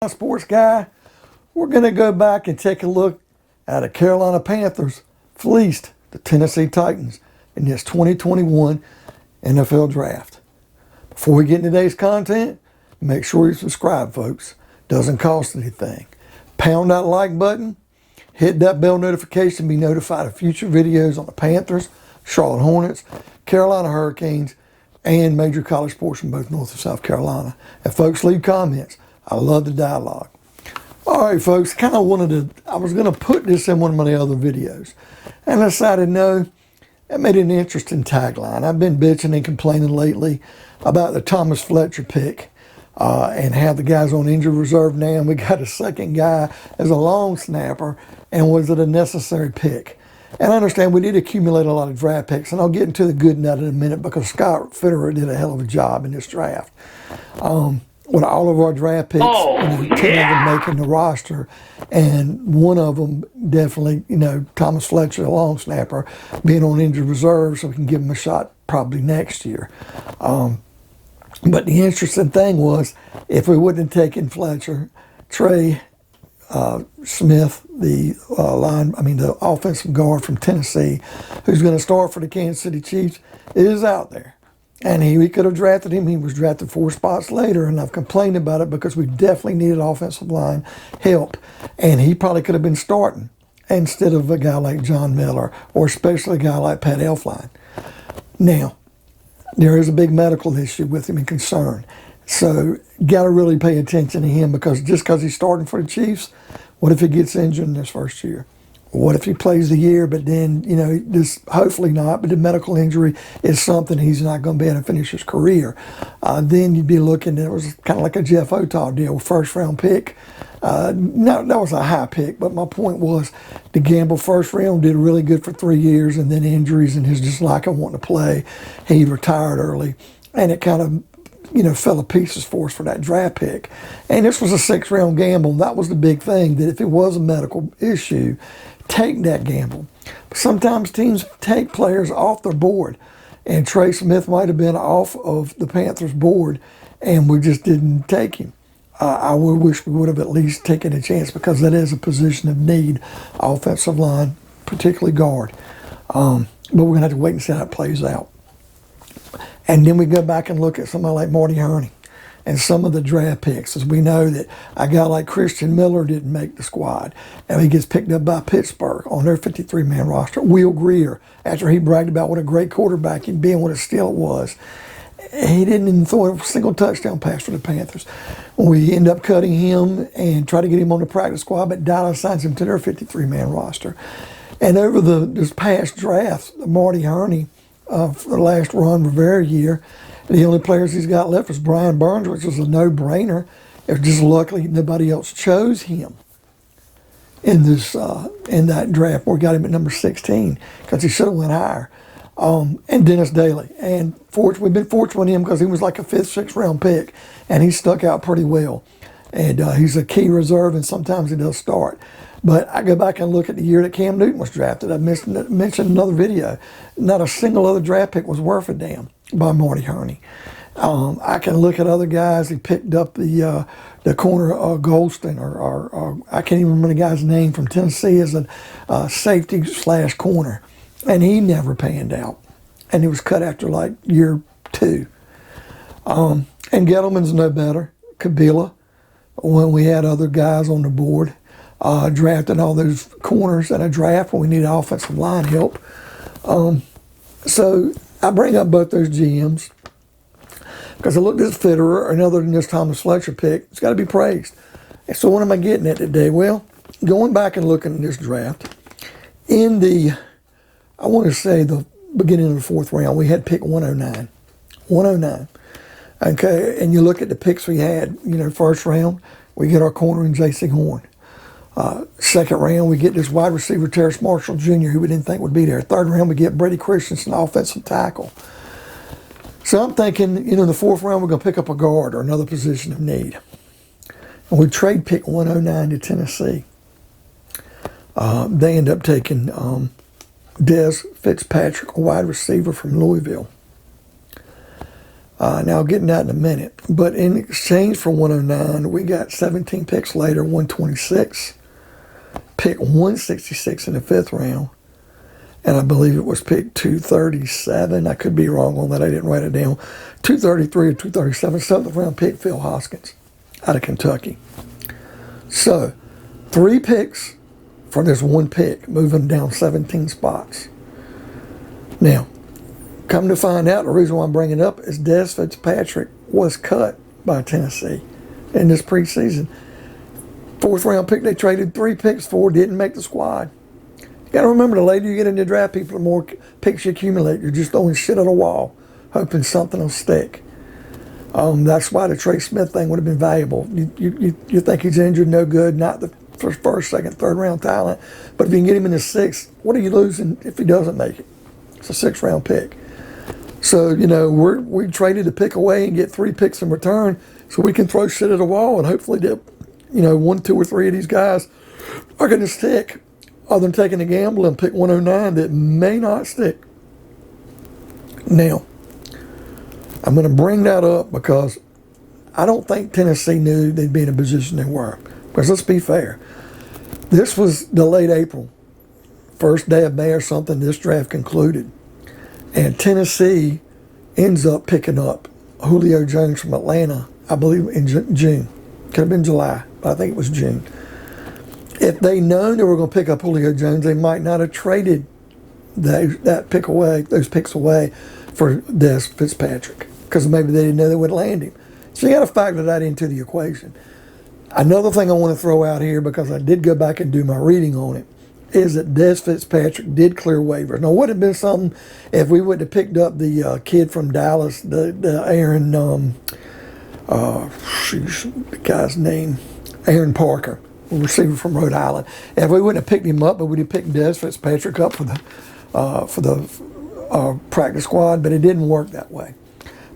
Sports guy, we're going to go back and take a look at the Carolina Panthers fleeced the Tennessee Titans in this 2021 NFL Draft. Before we get into today's content, make sure you subscribe, folks. Doesn't cost anything. Pound that like button, hit that bell notification to be notified of future videos on the Panthers, Charlotte Hornets, Carolina Hurricanes, and major college sports from both North and South Carolina. And folks, leave comments. I love the dialogue. All right, folks, I was going to put this in one of my other videos. And I decided, no, that made an interesting tagline. I've been bitching and complaining lately about the Thomas Fletcher pick and how the guy's on injured reserve now. And we got a second guy as a long snapper. And was it a necessary pick? And I understand we did accumulate a lot of draft picks. And I'll get into the good and that in a minute because Scott Fitterer did a hell of a job in this draft. With all of our draft picks, 10 of them making the roster, and one of them definitely, Thomas Fletcher, a long snapper, being on injured reserve, so we can give him a shot probably next year. But the interesting thing was, if we wouldn't have taken Fletcher, Trey Smith, the offensive guard from Tennessee, who's going to start for the Kansas City Chiefs, is out there. And we could have drafted him. He was drafted 4 spots later, and I've complained about it because we definitely needed offensive line help. And he probably could have been starting instead of a guy like John Miller or especially a guy like Pat Elflein. Now, there is a big medical issue with him and concern. So, got to really pay attention to him because just because he's starting for the Chiefs, what if he gets injured in this first year? What if he plays the year, but then, this hopefully not, but the medical injury is something he's not going to be able to finish his career. Then you'd be looking, it was kind of like a Jeff Otah deal, first round pick. No, that was a high pick, but my point was the gamble first round did really good for 3 years, and then injuries and his dislike of wanting to play, he retired early, and it kind of fell to pieces for us for that draft pick. And this was a 6th round gamble. And that was the big thing, that if it was a medical issue, take that gamble. But sometimes teams take players off their board. And Trey Smith might have been off of the Panthers board, and we just didn't take him. I would wish we would have at least taken a chance because that is a position of need, offensive line, particularly guard. But we're going to have to wait and see how it plays out. And then we go back and look at somebody like Marty Hurney and some of the draft picks, as we know that a guy like Christian Miller didn't make the squad. And he gets picked up by Pittsburgh on their 53-man roster. Will Greer, after he bragged about what a great quarterback he'd been, what a steal it was, he didn't even throw a single touchdown pass for the Panthers. We end up cutting him and try to get him on the practice squad, but Dallas signs him to their 53-man roster. And over this past draft, Marty Hurney, for the last Ron Rivera year, the only players he's got left is Brian Burns, which was a no-brainer. It was just luckily nobody else chose him in that draft. We got him at number 16 because he should have went higher. And Dennis Daly. And we've been fortunate with him because he was like a 5th, 6th round pick, and he stuck out pretty well. And he's a key reserve, and sometimes he does start. But I go back and look at the year that Cam Newton was drafted. I mentioned another video. Not a single other draft pick was worth a damn by Marty Hurney. I can look at other guys. He picked up the corner Golston, or I can't even remember the guy's name from Tennessee as a safety / corner. And he never panned out. And he was cut after like year 2. And Gettleman's no better. Kabila, when we had other guys on the board. Drafting all those corners in a draft when we need offensive line help. So I bring up both those GMs because I looked at Fitterer, and other than this Thomas Fletcher pick, it's got to be praised. And so what am I getting at today? Well, going back and looking at this draft, I want to say the beginning of the 4th round, we had pick 109. 109. Okay, and you look at the picks we had, first round, we get our corner in J.C. Horn. 2nd round, we get this wide receiver, Terrace Marshall Jr., who we didn't think would be there. 3rd round, we get Brady Christensen, offensive tackle. So I'm thinking, in the 4th round, we're going to pick up a guard or another position of need. And we trade pick 109 to Tennessee. They end up taking DeSean Fitzpatrick, a wide receiver from Louisville. Now, I'll get into that in a minute. But in exchange for 109, we got 17 picks later, 126, pick 166 in the 5th round, and I believe it was pick 237. I could be wrong on that. I didn't write it down. 233 or 237, 7th round pick, Phil Hoskins out of Kentucky. So, 3 picks for this 1 pick, moving down 17 spots. Now, come to find out, the reason why I'm bringing it up is Dez Fitzpatrick was cut by Tennessee in this preseason. 4th round pick they traded 3 picks for, didn't make the squad. You got to remember, the later you get in the draft, people, the more picks you accumulate. You're just throwing shit at a wall, hoping something will stick. That's why the Trey Smith thing would have been valuable. You think he's injured, no good, not the first, second, 3rd round talent. But if you can get him in the 6th, what are you losing if he doesn't make it? It's a 6th round pick. So, we traded a pick away and get 3 picks in return so we can throw shit at a wall and hopefully that, 1, 2, or 3 of these guys are going to stick, other than taking a gamble and pick 109 that may not stick. Now, I'm going to bring that up because I don't think Tennessee knew they'd be in a position they were. Because let's be fair, this was the late April, first day of May or something, this draft concluded. And Tennessee ends up picking up Julio Jones from Atlanta, I believe in June. Could have been July, but I think it was June. If they known they were going to pick up Julio Jones, they might not have traded those picks away for Dez Fitzpatrick, because maybe they didn't know they would land him. So you got to factor that into the equation. Another thing I want to throw out here, because I did go back and do my reading on it, is that Dez Fitzpatrick did clear waivers. Now, would have been something if we would have picked up the kid from Dallas, the Aaron, the guy's name, Aaron Parker, a receiver from Rhode Island. If we wouldn't have picked him up, but we'd have picked Dez Fitzpatrick up for the practice squad, but it didn't work that way.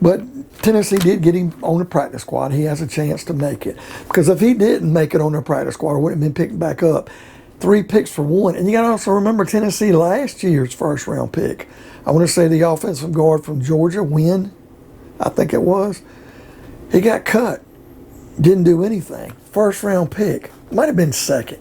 But Tennessee did get him on the practice squad. He has a chance to make it. Because if he didn't make it on the practice squad, or wouldn't have been picked back up, 3 picks for 1. And you got to also remember Tennessee last year's 1st round pick. I want to say the offensive guard from Georgia, Wynn, I think it was. He got cut. Didn't do anything. 1st round pick. Might have been 2nd.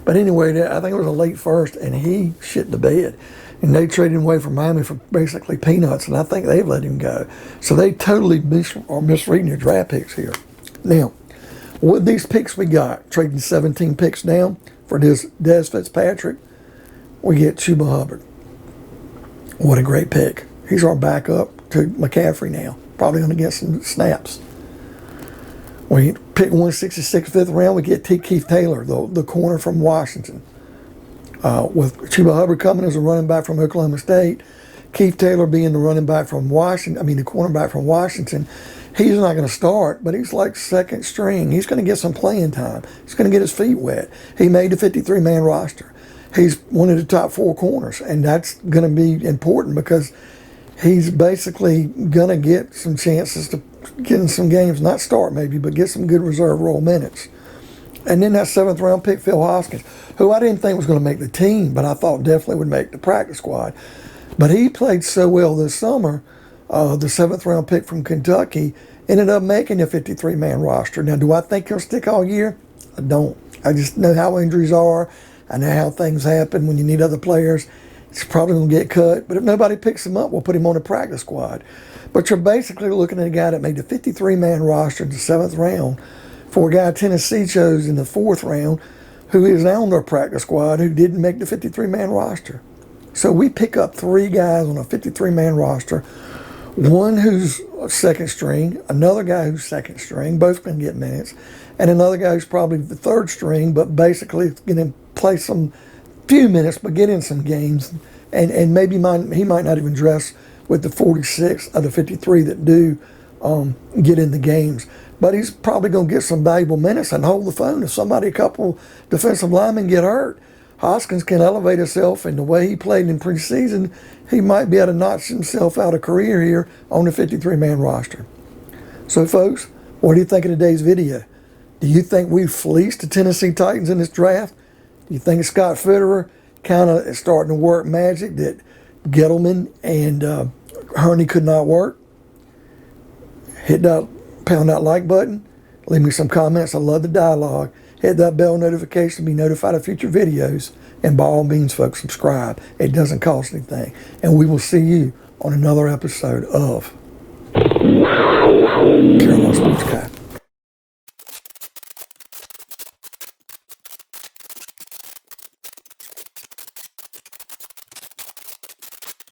But anyway, I think it was a late 1st, and he shit the bed. And they traded him away from Miami for basically peanuts, and I think they've let him go. So they totally are misreading their draft picks here. Now, with these picks we got, trading 17 picks down for this Dez Fitzpatrick, we get Chuba Hubbard. What a great pick. He's our backup to McCaffrey now. Probably going to get some snaps. We pick 166 5th round, we get Keith Taylor, the corner from Washington. With Chuba Hubbard coming as a running back from Oklahoma State, Keith Taylor being the running back from Washington, the cornerback from Washington, he's not going to start, but he's like 2nd string. He's going to get some playing time. He's going to get his feet wet. He made the 53-man roster. He's one of the top 4 corners, and that's going to be important because he's basically going to get some chances to get in some games, not start maybe, but get some good reserve role minutes. And then that 7th round pick, Phil Hoskins, who I didn't think was going to make the team, but I thought definitely would make the practice squad. But he played so well this summer, the 7th round pick from Kentucky, ended up making the 53-man roster. Now, do I think he'll stick all year? I don't. I just know how injuries are. I know how things happen when you need other players. He's probably going to get cut. But if nobody picks him up, we'll put him on the practice squad. But you're basically looking at a guy that made the 53-man roster in the 7th round for a guy Tennessee chose in the 4th round who is now on their practice squad who didn't make the 53-man roster. So we pick up 3 guys on a 53-man roster, one who's 2nd string, another guy who's 2nd string, both can get minutes, and another guy who's probably the 3rd string, but basically going to play some few minutes, but get in some games, and maybe he might not even dress with the 46 of the 53 that do get in the games. But he's probably going to get some valuable minutes and hold the phone. If a couple defensive linemen get hurt, Hoskins can elevate himself, and the way he played in preseason, he might be able to notch himself out a career here on the 53-man roster. So, folks, what do you think of today's video? Do you think we fleeced the Tennessee Titans in this draft? Do you think Scott Fitterer kind of is starting to work magic that Gettleman and Hurney could not work? Pound that like button. Leave me some comments. I love the dialogue. Hit that bell notification to be notified of future videos. And by all means, folks, subscribe. It doesn't cost anything. And we will see you on another episode of Carolina Sports Guy.